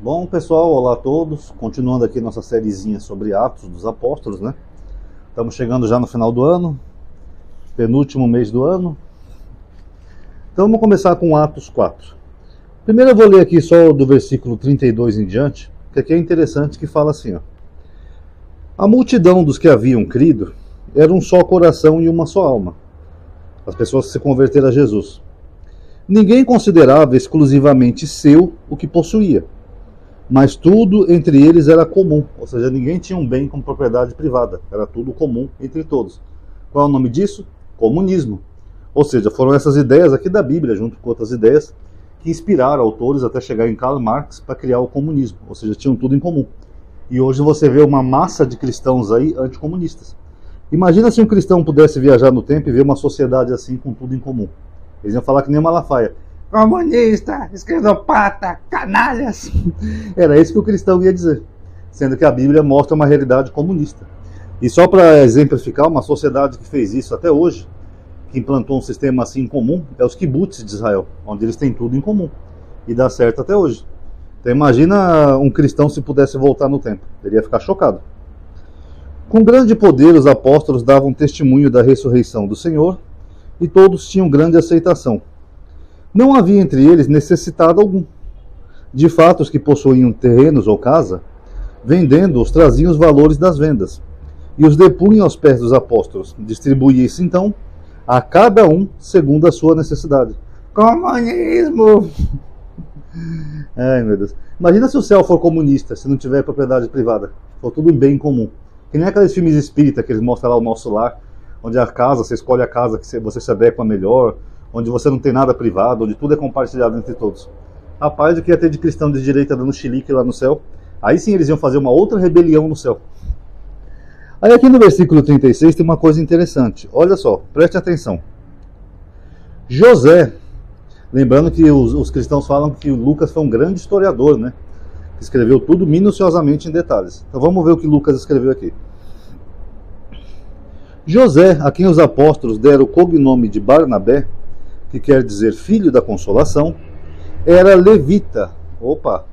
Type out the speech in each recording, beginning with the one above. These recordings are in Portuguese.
Bom, pessoal, olá a todos. Continuando aqui nossa sériezinha sobre Atos dos Apóstolos, né? Estamos chegando já no final do ano, penúltimo mês do ano. Então vamos começar com Atos 4. Primeiro eu vou ler aqui só do versículo 32 em diante, que aqui é interessante, que fala assim, ó. A multidão dos que haviam crido era um só coração e uma só alma. As pessoas que se converteram a Jesus. Ninguém considerava exclusivamente seu o que possuía, mas tudo entre eles era comum, ou seja, ninguém tinha um bem como propriedade privada, era tudo comum entre todos. Qual é o nome disso? Comunismo. Ou seja, foram essas ideias aqui da Bíblia, junto com outras ideias, que inspiraram autores até chegar em Karl Marx para criar o comunismo, ou seja, tinham tudo em comum. E hoje você vê uma massa de cristãos aí anticomunistas. Imagina se um cristão pudesse viajar no tempo e ver uma sociedade assim com tudo em comum. Eles iam falar que nem Malafaia. Comunista, esquerdopata, canalhas. Era isso que o cristão ia dizer. Sendo que a Bíblia mostra uma realidade comunista. E só para exemplificar, uma sociedade que fez isso até hoje, que implantou um sistema assim comum, é os kibbutz de Israel, onde eles têm tudo em comum. E dá certo até hoje. Então imagina um cristão se pudesse voltar no tempo. Ele ia ficar chocado. Com grande poder, os apóstolos davam testemunho da ressurreição do Senhor, e todos tinham grande aceitação. Não havia entre eles necessitado algum. De fato, os que possuíam terrenos ou casa, vendendo-os, traziam os valores das vendas, e os depunham aos pés dos apóstolos. Distribuía-se então a cada um segundo a sua necessidade. Comunismo! Ai, meu Deus. Imagina se o céu for comunista, se não tiver propriedade privada. For tudo bem comum. Que nem aqueles filmes espírita que eles mostram lá o Nosso Lar, onde a casa, você escolhe a casa que você se adequa melhor, onde você não tem nada privado, onde tudo é compartilhado entre todos. Rapaz, o que ia ter de cristão de direita dando chilique lá no céu? Aí sim eles iam fazer uma outra rebelião no céu. Aí aqui no versículo 36 tem uma coisa interessante. Olha só, preste atenção. José, lembrando que os cristãos falam que Lucas foi um grande historiador, né? Escreveu tudo minuciosamente em detalhes. Então vamos ver o que Lucas escreveu aqui. José, a quem os apóstolos deram o cognome de Barnabé, que quer dizer filho da consolação, era levita. Opa!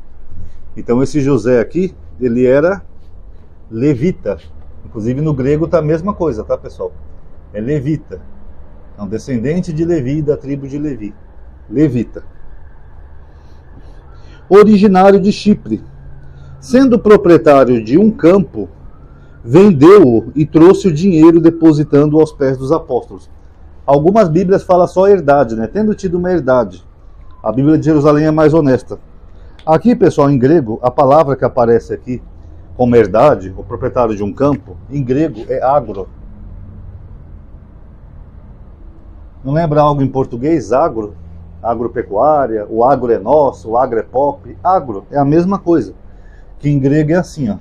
Então esse José aqui, ele era levita. Inclusive no grego está a mesma coisa, tá, pessoal? É levita. É um descendente de Levi, da tribo de Levi. Levita. Originário de Chipre. Sendo proprietário de um campo, vendeu-o e trouxe o dinheiro depositando-o aos pés dos apóstolos. Algumas bíblias falam só herdade, né? Tendo tido uma herdade. A Bíblia de Jerusalém é mais honesta. Aqui, pessoal, em grego, a palavra que aparece aqui como herdade, o proprietário de um campo, em grego é agro. Não lembra algo em português? Agro? Agropecuária, o agro é nosso, o agro é pop. Agro é a mesma coisa. Que em grego é assim, ó.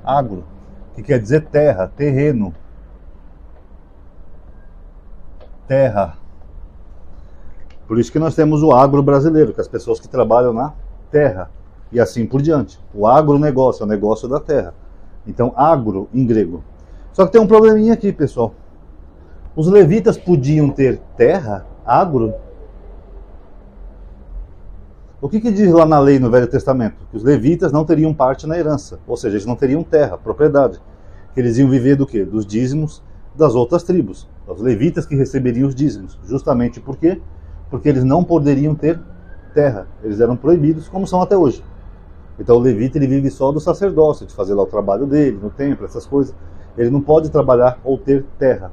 Agro, que quer dizer terra, terreno. Terra. Por isso que nós temos o agro brasileiro, que as pessoas que trabalham na terra, e assim por diante. O agronegócio é o negócio da terra. Então, agro em grego. Só que tem um probleminha aqui, pessoal. Os levitas podiam ter terra, agro. O que diz lá na lei no Velho Testamento? Que os levitas não teriam parte na herança, ou seja, eles não teriam terra, propriedade. Que eles iam viver do quê? Dos dízimos das outras tribos. Os levitas que receberiam os dízimos. Justamente por quê? Porque eles não poderiam ter terra. Eles eram proibidos, como são até hoje. Então o levita ele vive só do sacerdócio, de fazer lá o trabalho dele, no templo, essas coisas. Ele não pode trabalhar ou ter terra.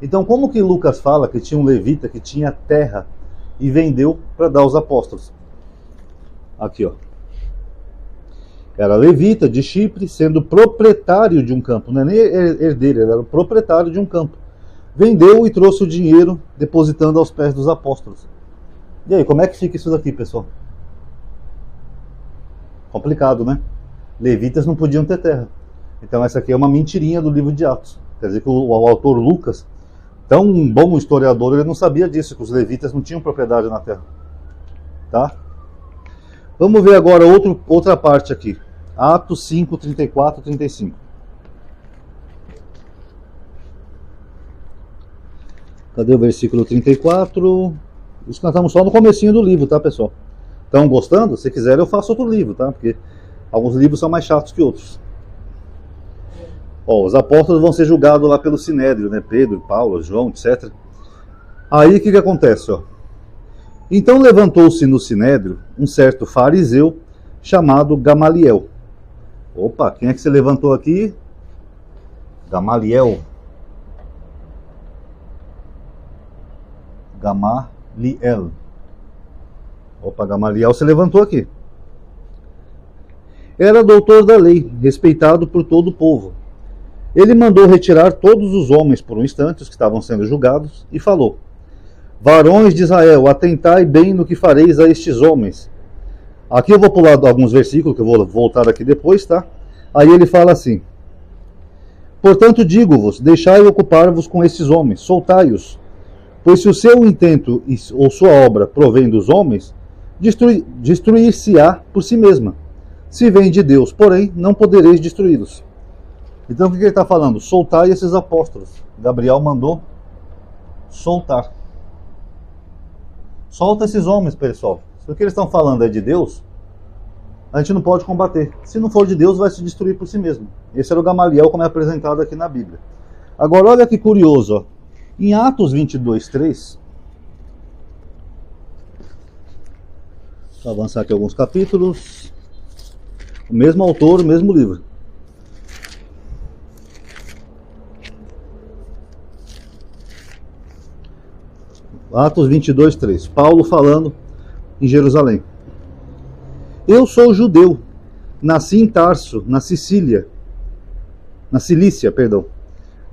Então como que Lucas fala que tinha um levita que tinha terra e vendeu para dar aos apóstolos? Aqui, ó. Era levita de Chipre, sendo proprietário de um campo. Não é nem herdeiro, ele era o proprietário de um campo. Vendeu e trouxe o dinheiro, depositando aos pés dos apóstolos. E aí, como é que fica isso daqui, pessoal? Complicado, né? Levitas não podiam ter terra. Então essa aqui é uma mentirinha do livro de Atos. Quer dizer que o autor Lucas, tão bom historiador, ele não sabia disso, que os levitas não tinham propriedade na terra. Tá? Vamos ver agora outra parte aqui. Atos 5, 34 e 35. Cadê o versículo 34? Isso nós estamos só no comecinho do livro, tá, pessoal? Estão gostando? Se quiser eu faço outro livro, tá? Porque alguns livros são mais chatos que outros. Ó, os apóstolos vão ser julgados lá pelo Sinédrio, né? Pedro, Paulo, João, etc. Aí o que acontece, ó? Então levantou-se no Sinédrio um certo fariseu chamado Gamaliel. Opa, quem é que se levantou aqui? Gamaliel. Gamaliel. Opa, Gamaliel se levantou aqui. Era doutor da lei, respeitado por todo o povo. Ele mandou retirar todos os homens por um instante, os que estavam sendo julgados, e falou: varões de Israel, atentai bem no que fareis a estes homens. Aqui eu vou pular alguns versículos, que eu vou voltar aqui depois, tá? Aí ele fala assim: portanto digo-vos, deixai ocupar-vos com estes homens, soltai-os. Pois se o seu intento ou sua obra provém dos homens, destruir-se-á por si mesma. Se vem de Deus, porém, não podereis destruí-los. Então o que ele está falando? Soltai esses apóstolos. Gabriel mandou soltar. Solta esses homens, pessoal. Se o que eles estão falando é de Deus, a gente não pode combater. Se não for de Deus, vai se destruir por si mesmo. Esse era o Gamaliel, como é apresentado aqui na Bíblia. Agora, olha que curioso, ó. Em Atos 22:3, vou avançar aqui alguns capítulos. O mesmo autor, o mesmo livro. Atos 22:3. Paulo falando em Jerusalém. Eu sou judeu, nasci em Tarso, na Cilícia,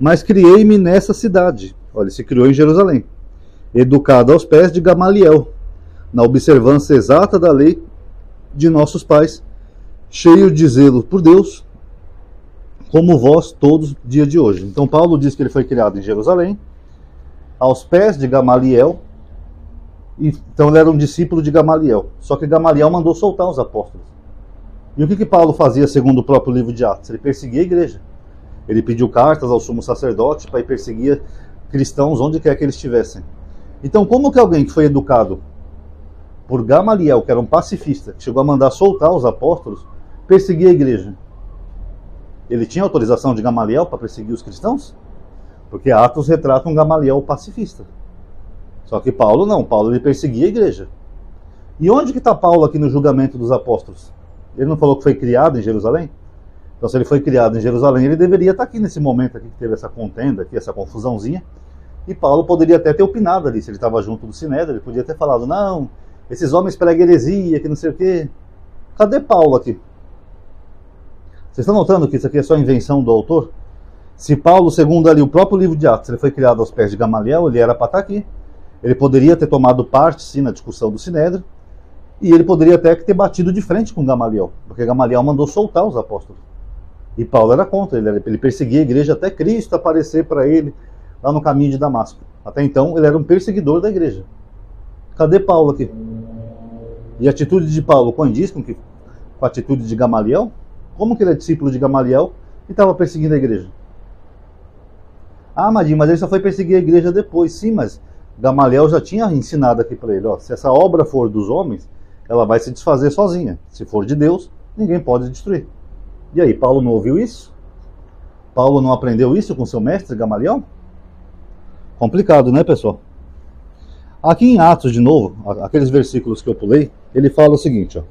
mas criei-me nessa cidade. Olha, ele se criou em Jerusalém, educado aos pés de Gamaliel, na observância exata da lei de nossos pais, cheio de zelo por Deus, como vós todos dia de hoje. Então Paulo diz que ele foi criado em Jerusalém, aos pés de Gamaliel. Então ele era um discípulo de Gamaliel. Só que Gamaliel mandou soltar os apóstolos. E o que Paulo fazia segundo o próprio livro de Atos? Ele perseguia a igreja. Ele pediu cartas ao sumo sacerdote para ir perseguir cristãos onde quer que eles estivessem. Então como que alguém que foi educado por Gamaliel, que era um pacifista, que chegou a mandar soltar os apóstolos, perseguia a igreja? Ele tinha autorização de Gamaliel para perseguir os cristãos? Porque Atos retrata um Gamaliel pacifista. Só que Paulo não, Paulo ele perseguia a igreja. E onde que está Paulo aqui no julgamento dos apóstolos? Ele não falou que foi criado em Jerusalém? Então se ele foi criado em Jerusalém, ele deveria estar aqui nesse momento aqui que teve essa contenda, aqui, essa confusãozinha. E Paulo poderia até ter opinado ali, se ele estava junto do Sinédrio, ele podia ter falado, não, esses homens pregam heresia, que não sei o quê. Cadê Paulo aqui? Vocês estão notando que isso aqui é só invenção do autor? Se Paulo, segundo ali o próprio livro de Atos, ele foi criado aos pés de Gamaliel, ele era para estar aqui. Ele poderia ter tomado parte, sim, na discussão do Sinédrio, e ele poderia até ter batido de frente com Gamaliel, porque Gamaliel mandou soltar os apóstolos. E Paulo era contra, ele perseguia a igreja até Cristo aparecer para ele lá no caminho de Damasco. Até então, ele era um perseguidor da igreja. Cadê Paulo aqui? E a atitude de Paulo condiz com a atitude de Gamaliel? Como que ele é discípulo de Gamaliel e estava perseguindo a igreja? Ah, Madinho, mas ele só foi perseguir a igreja depois. Sim, mas Gamaliel já tinha ensinado aqui para ele, ó, se essa obra for dos homens, ela vai se desfazer sozinha. Se for de Deus, ninguém pode destruir. E aí, Paulo não ouviu isso? Paulo não aprendeu isso com seu mestre Gamaliel? Complicado, né, pessoal? Aqui em Atos, de novo, aqueles versículos que eu pulei, ele fala o seguinte, ó.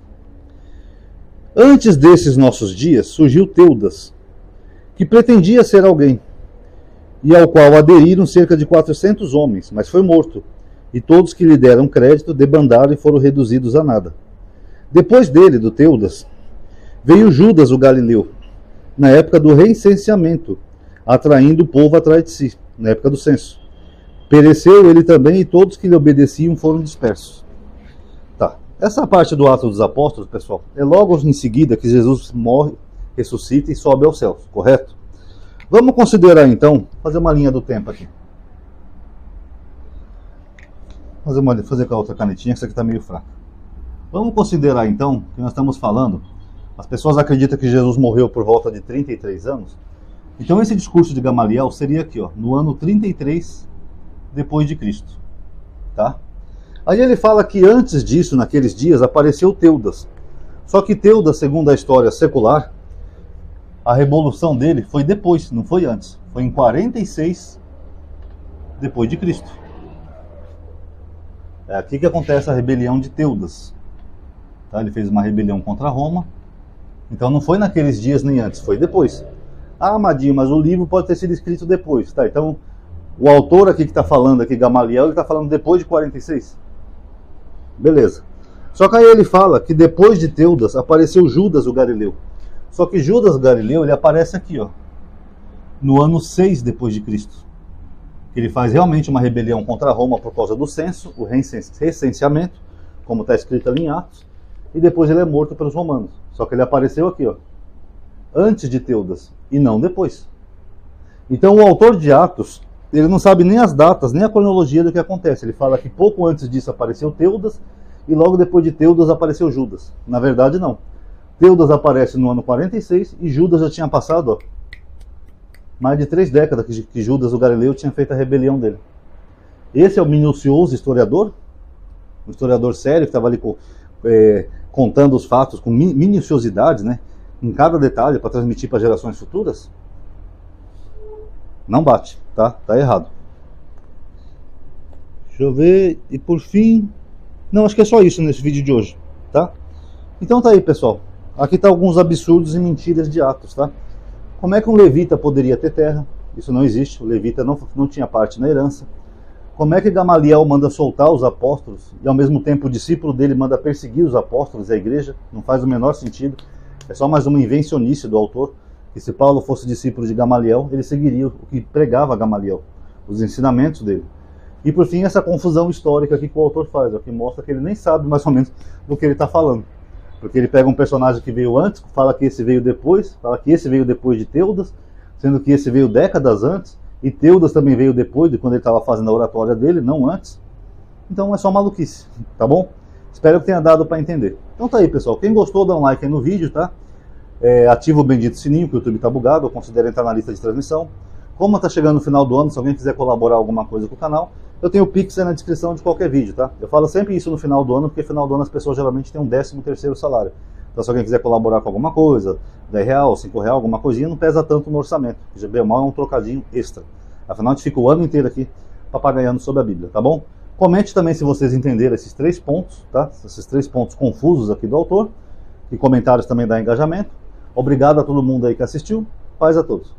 Antes desses nossos dias, surgiu Teudas, que pretendia ser alguém, e ao qual aderiram cerca de 400 homens, mas foi morto, e todos que lhe deram crédito debandaram e foram reduzidos a nada. Depois dele, do Teudas, veio Judas o Galileu, na época do recenseamento, atraindo o povo atrás de si, na época do censo. Pereceu ele também, e todos que lhe obedeciam foram dispersos. Tá. Essa parte do Atos dos Apóstolos, pessoal, é logo em seguida que Jesus morre, ressuscita e sobe aos céus, correto? Vamos considerar então, fazer uma linha do tempo aqui. Fazer com a outra canetinha, que essa aqui está meio fraca. Vamos considerar então que nós estamos falando, as pessoas acreditam que Jesus morreu por volta de 33 anos. Então esse discurso de Gamaliel seria aqui, ó, no ano 33 depois de Cristo, tá? Aí ele fala que antes disso, naqueles dias, apareceu Teudas. Só que Teudas, segundo a história secular, a revolução dele foi depois, não foi antes. Foi em 46 depois de Cristo. É aqui que acontece a rebelião de Teudas. Tá? Ele fez uma rebelião contra Roma. Então não foi naqueles dias nem antes, foi depois. Ah, Madinho, mas o livro pode ter sido escrito depois. Tá, então o autor aqui que está falando aqui, Gamaliel, ele está falando depois de 46. Beleza. Só que aí ele fala que depois de Teudas apareceu Judas o Galileu. Só que Judas o Galileu, ele aparece aqui, ó, no ano 6 depois de Cristo. Ele faz realmente uma rebelião contra Roma por causa do censo, o recenseamento, como está escrito ali em Atos, e depois ele é morto pelos romanos. Só que ele apareceu aqui, ó, antes de Teudas, e não depois. Então o autor de Atos, ele não sabe nem as datas, nem a cronologia do que acontece. Ele fala que pouco antes disso apareceu Teudas, e logo depois de Teudas apareceu Judas. Na verdade, não. Teudas aparece no ano 46, e Judas já tinha passado, ó, mais de 3 décadas que Judas o Galileu tinha feito a rebelião dele. Esse é o minucioso historiador, um historiador sério que estava ali contando os fatos com minuciosidade, né, em cada detalhe para transmitir para gerações futuras. Não bate, tá? Tá errado. Deixa eu ver. E por fim, não, acho que é só isso nesse vídeo de hoje, tá? Então tá aí, pessoal. Aqui tá alguns absurdos e mentiras de Atos, tá? Como é que um levita poderia ter terra? Isso não existe. O levita não tinha parte na herança. Como é que Gamaliel manda soltar os apóstolos e ao mesmo tempo o discípulo dele manda perseguir os apóstolos e a igreja? Não faz o menor sentido. É só mais uma invencionice do autor. Que se Paulo fosse discípulo de Gamaliel, ele seguiria o que pregava Gamaliel, os ensinamentos dele. E por fim, essa confusão histórica aqui que o autor faz, que mostra que ele nem sabe mais ou menos do que ele está falando. Porque ele pega um personagem que veio antes, fala que esse veio depois, fala que esse veio depois de Teudas, sendo que esse veio décadas antes, e Teudas também veio depois de quando ele estava fazendo a oratória dele, não antes. Então é só maluquice, tá bom? Espero que tenha dado para entender. Então tá aí, pessoal. Quem gostou, dá um like aí no vídeo, tá? Ativa o bendito sininho, que o YouTube está bugado, ou considere entrar na lista de transmissão. Como está chegando no final do ano, se alguém quiser colaborar alguma coisa com o canal, eu tenho o Pix aí na descrição de qualquer vídeo, tá? Eu falo sempre isso no final do ano, porque no final do ano as pessoas geralmente têm um 13º salário. Então se alguém quiser colaborar com alguma coisa, R$10, R$5, alguma coisinha, não pesa tanto no orçamento. Já bem ou mal é um trocadinho extra. Afinal, a gente fica o ano inteiro aqui papagaiando sobre a Bíblia, tá bom? Comente também se vocês entenderam esses 3 pontos, tá? Esses 3 pontos confusos aqui do autor. E comentários também dá engajamento. Obrigado a todo mundo aí que assistiu. Paz a todos.